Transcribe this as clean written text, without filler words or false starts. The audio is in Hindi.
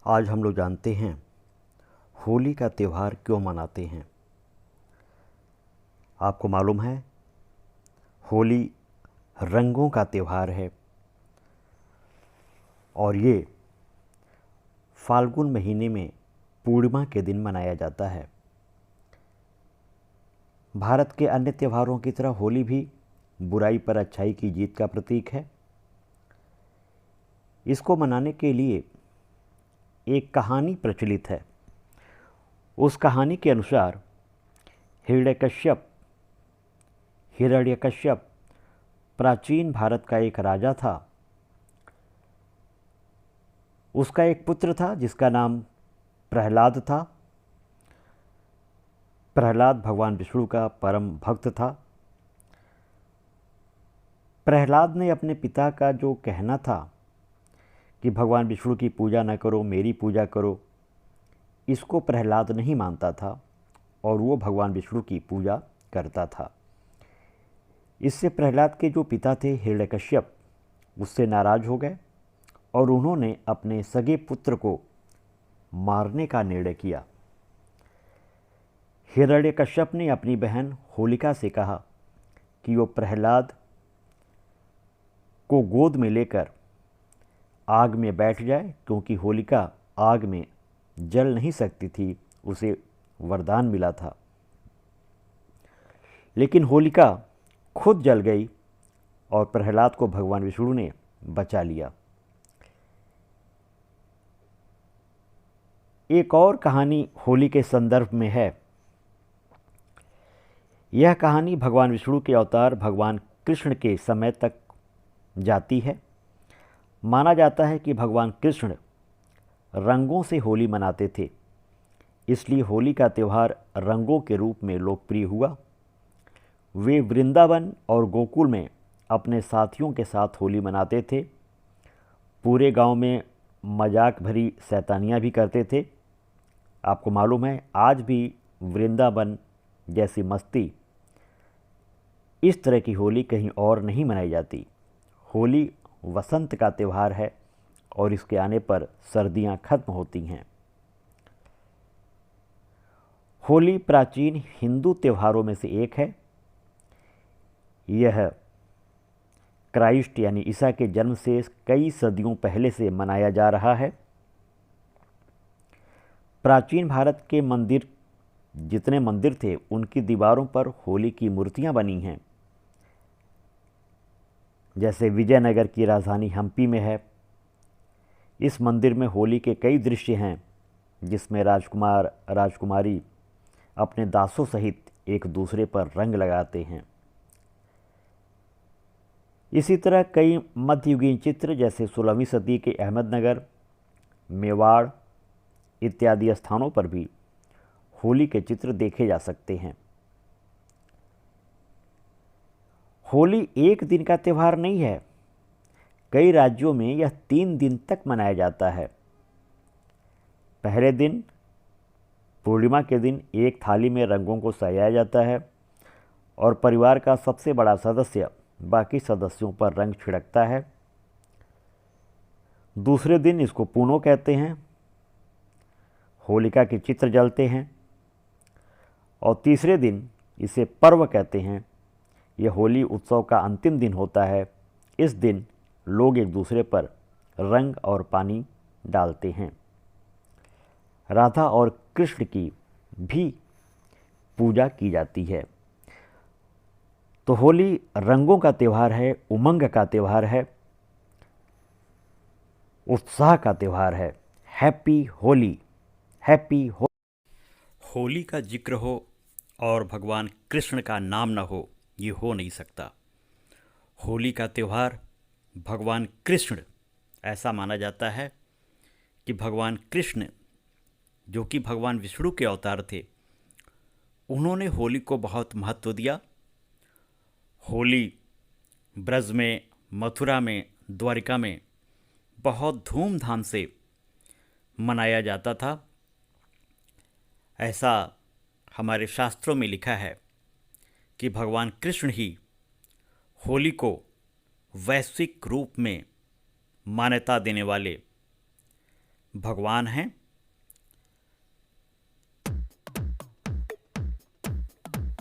आज हम लोग जानते हैं होली का त्यौहार क्यों मनाते हैं। आपको मालूम है होली रंगों का त्यौहार है और ये फाल्गुन महीने में पूर्णिमा के दिन मनाया जाता है। भारत के अन्य त्योहारों की तरह होली भी बुराई पर अच्छाई की जीत का प्रतीक है। इसको मनाने के लिए एक कहानी प्रचलित है। उस कहानी के अनुसार हिरण्यकश्यप हिरण्यकश्यप प्राचीन भारत का एक राजा था। उसका एक पुत्र था जिसका नाम प्रहलाद था। प्रहलाद भगवान विष्णु का परम भक्त था। प्रहलाद ने अपने पिता का जो कहना था कि भगवान विष्णु की पूजा न करो, मेरी पूजा करो, इसको प्रहलाद नहीं मानता था और वो भगवान विष्णु की पूजा करता था। इससे प्रहलाद के जो पिता थे हिरण्यकश्यप उससे नाराज हो गए और उन्होंने अपने सगे पुत्र को मारने का निर्णय किया। हिरण्यकश्यप ने अपनी बहन होलिका से कहा कि वो प्रहलाद को गोद में लेकर आग में बैठ जाए, क्योंकि होलिका आग में जल नहीं सकती थी, उसे वरदान मिला था। लेकिन होलिका खुद जल गई और प्रहलाद को भगवान विष्णु ने बचा लिया। एक और कहानी होली के संदर्भ में है। यह कहानी भगवान विष्णु के अवतार भगवान कृष्ण के समय तक जाती है। माना जाता है कि भगवान कृष्ण रंगों से होली मनाते थे, इसलिए होली का त्यौहार रंगों के रूप में लोकप्रिय हुआ। वे वृंदावन और गोकुल में अपने साथियों के साथ होली मनाते थे। पूरे गांव में मजाक भरी शैतानियाँ भी करते थे। आपको मालूम है आज भी वृंदावन जैसी मस्ती, इस तरह की होली कहीं और नहीं मनाई जाती। होली वसंत का त्यौहार है और इसके आने पर सर्दियां खत्म होती हैं। होली प्राचीन हिंदू त्योहारों में से एक है। यह क्राइस्ट यानी ईसा के जन्म से कई सदियों पहले से मनाया जा रहा है। प्राचीन भारत के जितने मंदिर थे उनकी दीवारों पर होली की मूर्तियां बनी हैं। जैसे विजयनगर की राजधानी हम्पी में है। इस मंदिर में होली के कई दृश्य हैं जिसमें राजकुमार राजकुमारी अपने दासों सहित एक दूसरे पर रंग लगाते हैं। इसी तरह कई मध्ययुगीन चित्र जैसे 16वीं सदी के अहमदनगर, मेवाड़ इत्यादि स्थानों पर भी होली के चित्र देखे जा सकते हैं। होली एक दिन का त्यौहार नहीं है। कई राज्यों में यह 3 दिन तक मनाया जाता है। पहले दिन पूर्णिमा के दिन एक थाली में रंगों को सजाया जाता है और परिवार का सबसे बड़ा सदस्य बाकी सदस्यों पर रंग छिड़कता है। दूसरे दिन इसको पूनो कहते हैं। होलिका के चित्र जलते हैं और तीसरे दिन इसे पर्व कहते हैं। यह होली उत्सव का अंतिम दिन होता है। इस दिन लोग एक दूसरे पर रंग और पानी डालते हैं। राधा और कृष्ण की भी पूजा की जाती है। तो होली रंगों का त्यौहार है, उमंग का त्यौहार है, उत्साह का त्यौहार है। हैप्पी होली, हैप्पी होली का जिक्र हो और भगवान कृष्ण का नाम न हो, ये हो नहीं सकता। होली का त्यौहार भगवान कृष्ण, ऐसा माना जाता है कि भगवान कृष्ण जो कि भगवान विष्णु के अवतार थे, उन्होंने होली को बहुत महत्व दिया। होली ब्रज में, मथुरा में, द्वारिका में बहुत धूमधाम से मनाया जाता था। ऐसा हमारे शास्त्रों में लिखा है कि भगवान कृष्ण ही होली को वैश्विक रूप में मान्यता देने वाले भगवान हैं